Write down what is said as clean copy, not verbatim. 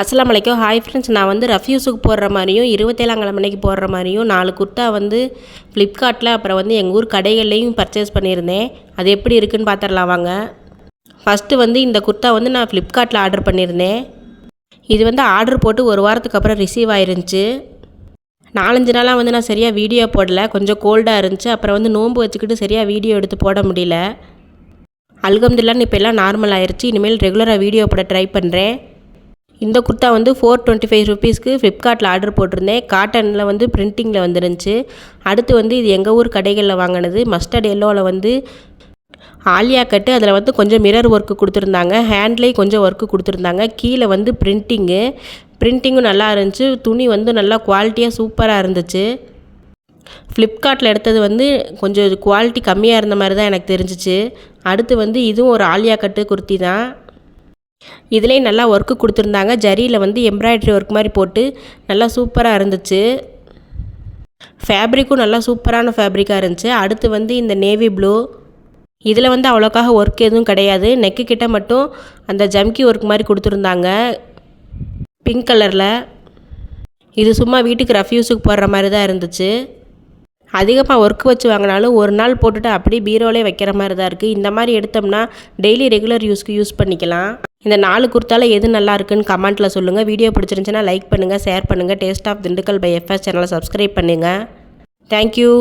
அஸ்ஸலாமு அலைக்கும். Hi friends, நான் வந்து ரஃப்யூஸுக்கு போடுற மாதிரியும் 27ஆம் கிழமைக்கு போடுற மாதிரியும் 4 குர்த்தா வந்து ஃப்ளிப்கார்ட்டில் அப்புறம் வந்து எங்கள் ஊர் கடைகள்லையும் பர்ச்சேஸ் பண்ணியிருந்தேன். அது எப்படி இருக்குதுன்னு பார்த்துடலாம் வாங்க. ஃபஸ்ட்டு வந்து இந்த குர்த்தா வந்து நான் ஃப்ளிப்கார்ட்டில் ஆர்டர் பண்ணியிருந்தேன். இது வந்து ஆர்டர் போட்டு ஒரு வாரத்துக்கு அப்புறம் ரிசீவ் ஆயிருந்துச்சு. 4-5 நாளாக வந்து நான் சரியாக வீடியோ போடலை, கொஞ்சம் கோல்டாக இருந்துச்சு. அப்புறம் வந்து நோன்பு வச்சுக்கிட்டு சரியாக வீடியோ எடுத்து போட முடியல. அல்ஹம்துலில்லாஹ் இப்போ எல்லாம் நார்மல் ஆயிடுச்சு. இனிமேல் ரெகுலராக வீடியோ போட ட்ரை பண்ணுறேன். இந்த குர்த்தா வந்து 425 ருபீஸ்க்கு ஃப்ளிப்கார்ட்டில் ஆர்டர் போட்டிருந்தேன். காட்டனில் வந்து பிரிண்டிங்கில் வந்துருந்துச்சு. அடுத்து வந்து இது எங்கள் ஊர் கடைகளில் வாங்கினது. மஸ்டர்ட் எல்லோவில் வந்து ஆலியா கட்டு, அதில் வந்து கொஞ்சம் மிரர் ஒர்க்கு கொடுத்துருந்தாங்க. ஹேண்ட்லேயும் கொஞ்சம் ஒர்க்கு கொடுத்துருந்தாங்க. கீழே வந்து பிரிண்டிங்கும் நல்லா இருந்துச்சு. துணி வந்து நல்லா குவாலிட்டியாக சூப்பராக இருந்துச்சு. ஃப்ளிப்கார்ட்டில் எடுத்தது வந்து கொஞ்சம் குவாலிட்டி கம்மியாக இருந்த மாதிரி தான் எனக்கு தெரிஞ்சிச்சு. அடுத்து வந்து இதுவும் ஒரு ஆலியா கட்டு குர்த்தி தான். இதுலேயும் நல்லா ஒர்க்கு கொடுத்துருந்தாங்க. ஜரியில் வந்து எம்ப்ராய்டரி ஒர்க் மாதிரி போட்டு நல்லா சூப்பராக இருந்துச்சு. ஃபேப்ரிக்கும் நல்லா சூப்பரான ஃபேப்ரிக்காக இருந்துச்சு. அடுத்து வந்து இந்த நேவி ப்ளூ, இதில் வந்து அவ்வளோக்காக ஒர்க் எதுவும் கிடையாது. நெக்கு கிட்ட மட்டும் அந்த ஜம்கி ஒர்க் மாதிரி கொடுத்துருந்தாங்க பிங்க் கலரில். இது சும்மா வீட்டுக்கு ரஃப்யூஸுக்கு போடுற மாதிரி தான் இருந்துச்சு. அதிகமாக ஒர்க் வச்சு வாங்கினாலும் ஒரு நாள் போட்டுட்டு அப்படியே பீரோலே வைக்கிற மாதிரி தான் இருக்குது. இந்த மாதிரி எடுத்தோம்னா டெய்லி ரெகுலர் யூஸ்க்கு யூஸ் பண்ணிக்கலாம். இந்த 4 குர்த்தால எது நல்லா இருக்குன்னு கமெண்ட்டில் சொல்லுங்கள். வீடியோ பிடிச்சிருந்துச்சுன்னா லைக் பண்ணுங்கள், ஷேர் பண்ணுங்கள். Taste of Dindigul by FS சேனலை சப்ஸ்கிரைப் பண்ணுங்கள். தேங்க்யூ.